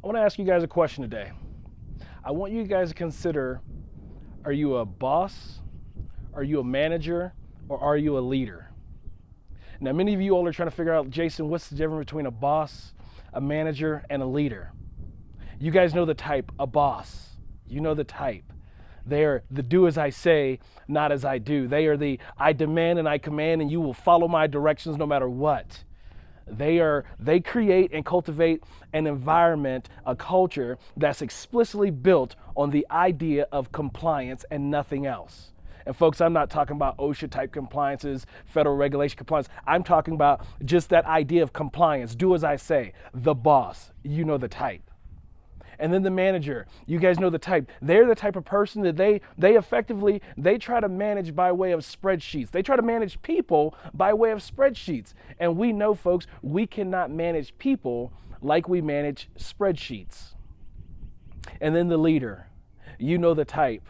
I want to ask you guys a question today. I want you guys to consider, are you a boss? Are you a manager? Or are you a leader? Now, many of you all are trying to figure out, Jason, what's the difference between a boss, a manager, and a leader? You guys know the type, a boss. You know the type. They are the do as I say, not as I do. They are the I demand and I command and you will follow my directions no matter what. They create and cultivate an environment, a culture that's explicitly built on the idea of compliance and nothing else. And folks, I'm not talking about OSHA type compliances, federal regulation compliance. I'm talking about just that idea of compliance. Do as I say. The boss, you know the type. And then the manager, you guys know the type. They're the type of person that they effectively, they try to manage by way of spreadsheets. They try to manage people by way of spreadsheets. And we know, folks, we cannot manage people like we manage spreadsheets. And then the leader, you know the type.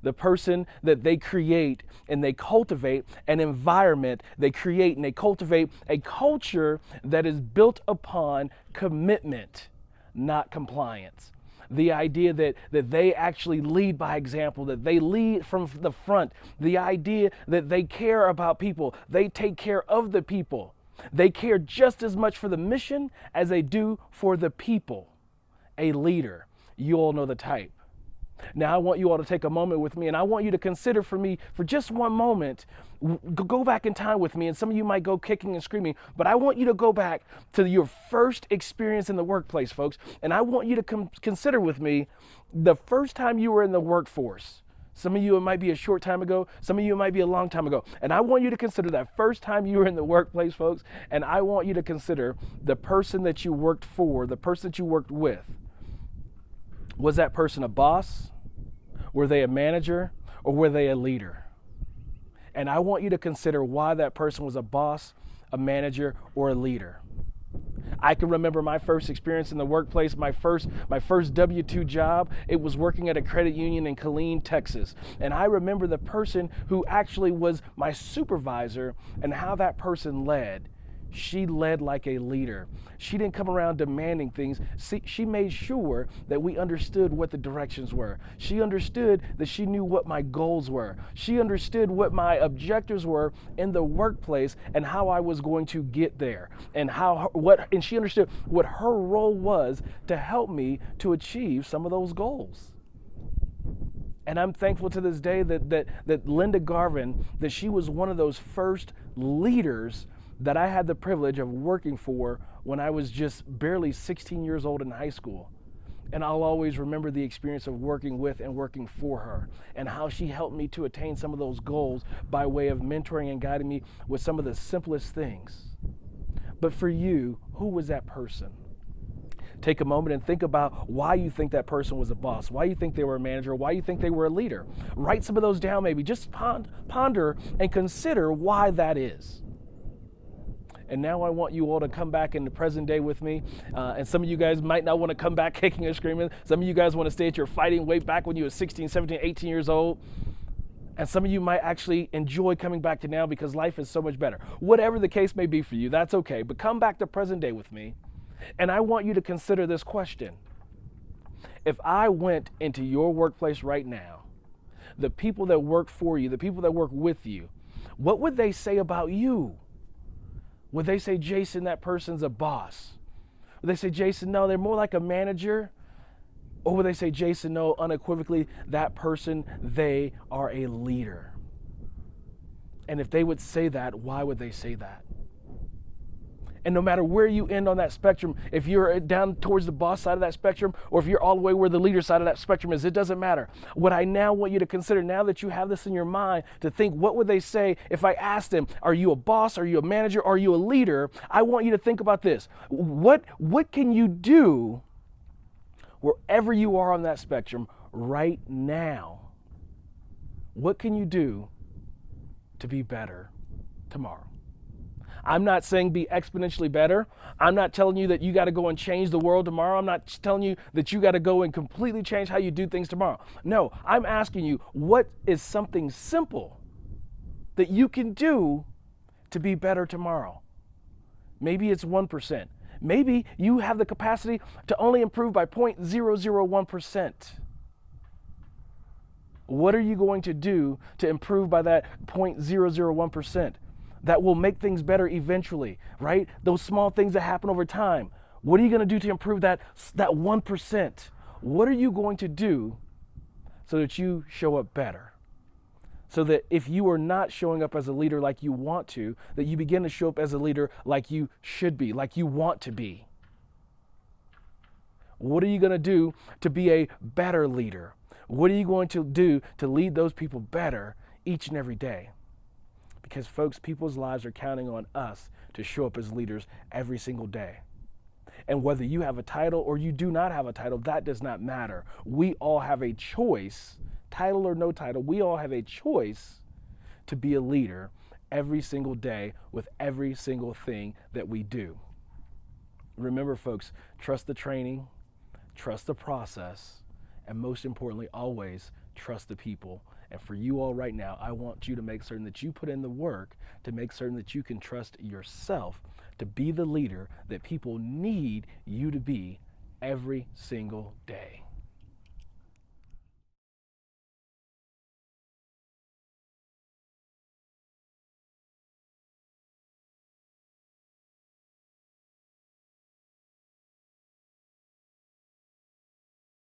The person that they create and they cultivate an environment, they create and they cultivate a culture that is built upon commitment, not compliance. The idea that they actually lead by example, that they lead from the front, the idea that they care about people, they take care of the people. They care just as much for the mission as they do for the people. A leader, you all know the type. Now I want you all to take a moment with me and I want you to consider for me for just one moment, go back in time with me, and some of you might go kicking and screaming, but I want you to go back to your first experience in the workplace, folks, and I want you to consider with me the first time you were in the workforce. Some of you, it might be a short time ago. Some of you, it might be a long time ago. And I want you to consider that first time you were in the workplace, folks, and I want you to consider the person that you worked for, the person that you worked with. Was that person a boss? Were they a manager? Or were they a leader? And I want you to consider why that person was a boss, a manager, or a leader. I can remember my first experience in the workplace, my first W-2 job. It was working at a credit union in Killeen, Texas. And I remember the person who actually was my supervisor and how that person led. She led like a leader. She didn't come around demanding things. She made sure that we understood what the directions were. She understood that she knew what my goals were. She understood what my objectives were in the workplace and how I was going to get there, and and she understood what her role was to help me to achieve some of those goals. And I'm thankful to this day that Linda Garvin, that she was one of those first leaders that I had the privilege of working for when I was just barely 16 years old in high school. And I'll always remember the experience of working with and working for her, and how she helped me to attain some of those goals by way of mentoring and guiding me with some of the simplest things. But for you, who was that person? Take a moment and think about why you think that person was a boss, why you think they were a manager, why you think they were a leader. Write some of those down maybe. Just ponder and consider why that is. And now I want you all to come back in the present day with me. And some of you guys might not want to come back kicking and screaming. Some of you guys want to stay at your fighting weight back when you were 16, 17, 18 years old. And some of you might actually enjoy coming back to now because life is so much better. Whatever the case may be for you, that's okay. But come back to present day with me. And I want you to consider this question. If I went into your workplace right now, the people that work for you, the people that work with you, what would they say about you? Would they say, Jason, that person's a boss? Would they say, Jason, no, they're more like a manager? Or would they say, Jason, no, unequivocally, that person, they are a leader? And if they would say that, why would they say that? And no matter where you end on that spectrum, if you're down towards the boss side of that spectrum, or if you're all the way where the leader side of that spectrum is, it doesn't matter. What I now want you to consider, now that you have this in your mind, to think, what would they say if I asked them, are you a boss, are you a manager, are you a leader? I want you to think about this. What can you do wherever you are on that spectrum right now? What can you do to be better tomorrow? I'm not saying be exponentially better. I'm not telling you that you got to go and change the world tomorrow. I'm not telling you that you got to go and completely change how you do things tomorrow. No, I'm asking you, what is something simple that you can do to be better tomorrow? Maybe it's 1%. Maybe you have the capacity to only improve by 0.001%. What are you going to do to improve by that 0.001%? That will make things better eventually, right? Those small things that happen over time. What are you going to do to improve that 1%? What are you going to do so that you show up better? So that if you are not showing up as a leader like you want to, that you begin to show up as a leader like you should be, like you want to be. What are you going to do to be a better leader? What are you going to do to lead those people better each and every day? Because folks, people's lives are counting on us to show up as leaders every single day. And whether you have a title or you do not have a title, that does not matter. We all have a choice, title or no title, we all have a choice to be a leader every single day with every single thing that we do. Remember, folks, trust the training, trust the process, and most importantly, always trust the people. And for you all right now, I want you to make certain that you put in the work to make certain that you can trust yourself to be the leader that people need you to be every single day.